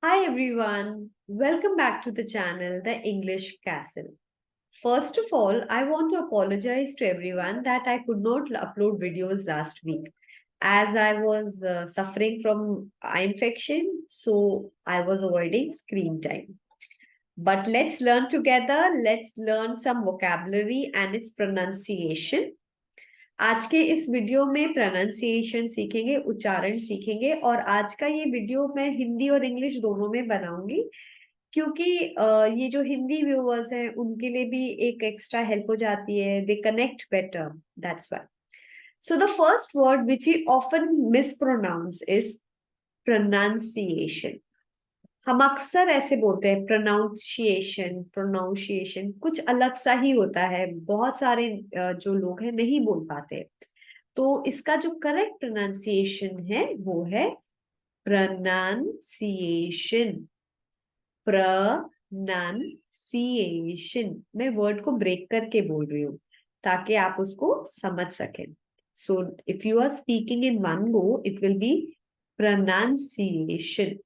Hi everyone, welcome back to the channel, The English Castle. First of all, I want to apologize to everyone that I could not upload videos last week as I was suffering from eye infection, so I was avoiding screen time. But let's learn together, let's learn some vocabulary and its pronunciation. आज के इस video में pronunciation सीखेंगे, उच्चारण सीखेंगे और आज का ये वीडियो मैं हिंदी और इंग्लिश दोनों में बनाऊंगी क्योंकि ये जो हिंदी व्यूअर्स हैं उनके लिए भी एक एक्स्ट्रा हेल्प हो जाती है. They connect better, that's why. So the first word which we often mispronounce is pronunciation. हम अक्सर ऐसे बोलते हैं प्रोनाउंसिएशन प्रोनाउंसिएशन, कुछ अलग सा ही होता है. बहुत सारे जो लोग हैं नहीं बोल पाते. तो इसका जो करेक्ट प्रोनाउंसिएशन है वो है प्रोनाउंसिएशन. प्रोनाउंसिएशन. मैं वर्ड को ब्रेक करके बोल रही हूँ ताकि आप उसको समझ सकें. So if you are speaking in one go it will be pronunciation.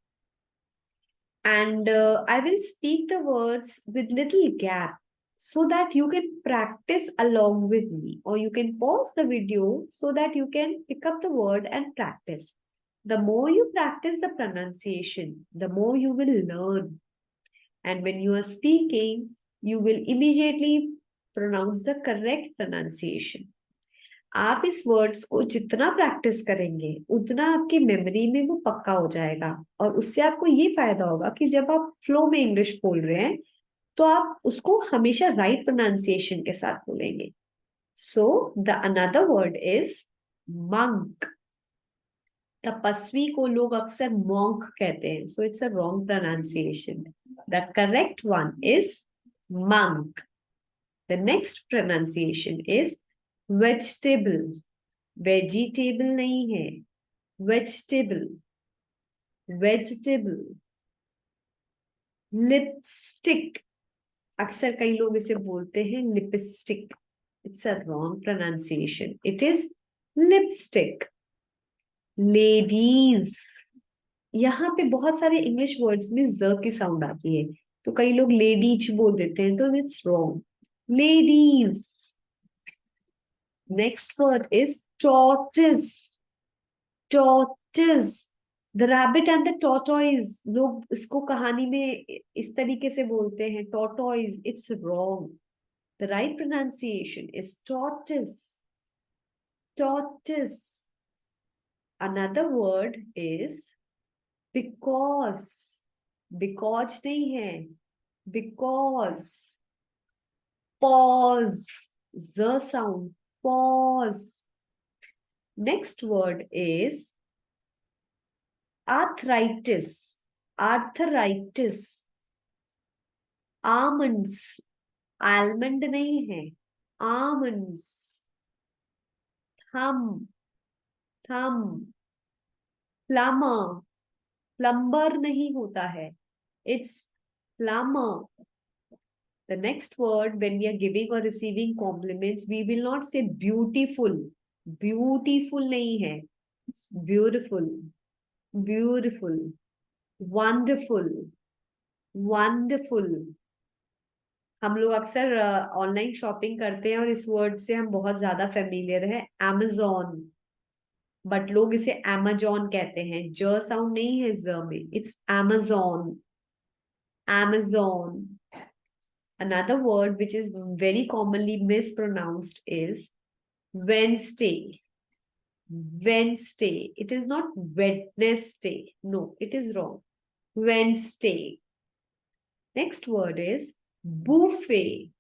And I will speak the words with little gap so that you can practice along with me, or you can pause the video so that you can pick up the word and practice. The more you practice the pronunciation, the more you will learn. And when you are speaking, you will immediately pronounce the correct pronunciation. आप इस words को जितना practice करेंगे उतना आपकी memory में वो पक्का हो जाएगा और उससे आपको ये फायदा होगा कि जब आप फ्लो में इंग्लिश बोल रहे हैं तो आप उसको हमेशा राइट प्रोनाउंसिएशन के साथ बोलेंगे. So the another word is monk. तपस्वी को लोग अक्सर मॉन्क कहते हैं, so it's a wrong pronunciation. The correct one is monk. The next pronunciation is vegetable. Vegetable नहीं है, वेजिटेबल. वेजिटेबल. लिपस्टिक. अक्सर कई लोग इसे बोलते हैं lipstick. It's a wrong pronunciation, it is lipstick. Ladies. यहाँ पे बहुत सारे इंग्लिश वर्ड्स में ज की साउंड आती है तो कई लोग लेडीज बोल देते हैं, तो it's wrong. Ladies. Next word is tortoise. Tortoise. The rabbit and the tortoise. लोग इसको कहानी में इस तरीके से बोलते हैं tortoise. It's wrong. The right pronunciation is tortoise. Tortoise. Another word is because. Because नहीं है, because. Pause. Z sound. Pause. Next word is arthritis. arthritis. almonds. almond नहीं है, almonds. thumb. thumb. plumber. plumber नहीं होता है, it's plumber. The next word, when we are giving or receiving compliments, we will not say beautiful. beautiful नहीं है, it's beautiful. beautiful. wonderful. wonderful. हम लोग अक्सर ऑनलाइन शॉपिंग करते हैं और इस वर्ड से हम बहुत ज्यादा फेमिलियर है. Amazon. बट लोग इसे Amazon कहते हैं. ज साउंड नहीं है ज में, it's Amazon. Amazon. Another word which is very commonly mispronounced is Wednesday. Wednesday. It is not Wednesday. No, it is wrong. Wednesday. Next word is buffet.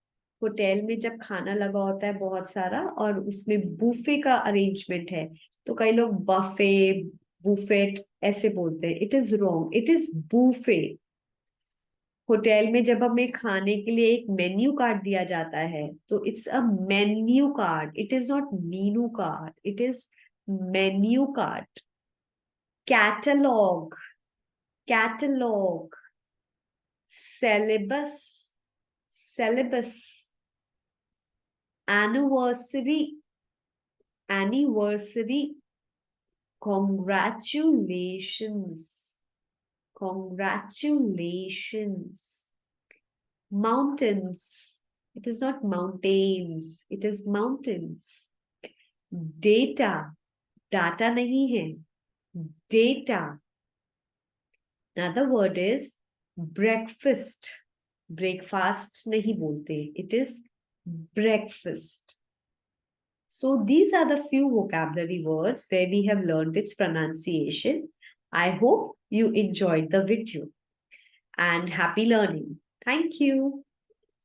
Hotel में जब खाना लगा होता है बहुत सारा और उसमें बूफे का अरेंजमेंट है तो कई लोग बफे, बुफेट ऐसे बोलते हैं. It is wrong, it is buffet. Hotel में जब हमें खाने के लिए एक मेन्यू कार्ड दिया जाता है तो it's a menu card. It is not Meenu card, it is menu card. Catalogue. Catalogue. syllabus. syllabus. anniversary. anniversary. congratulations. Congratulations. Mountains. It is not mountains. It is mountains. Data. Data nahi hai. Data. Another word is breakfast. Breakfast nahi bolte. It is breakfast. So these are the few vocabulary words where we have learned its pronunciation. I hope you enjoyed the video and happy learning. Thank you.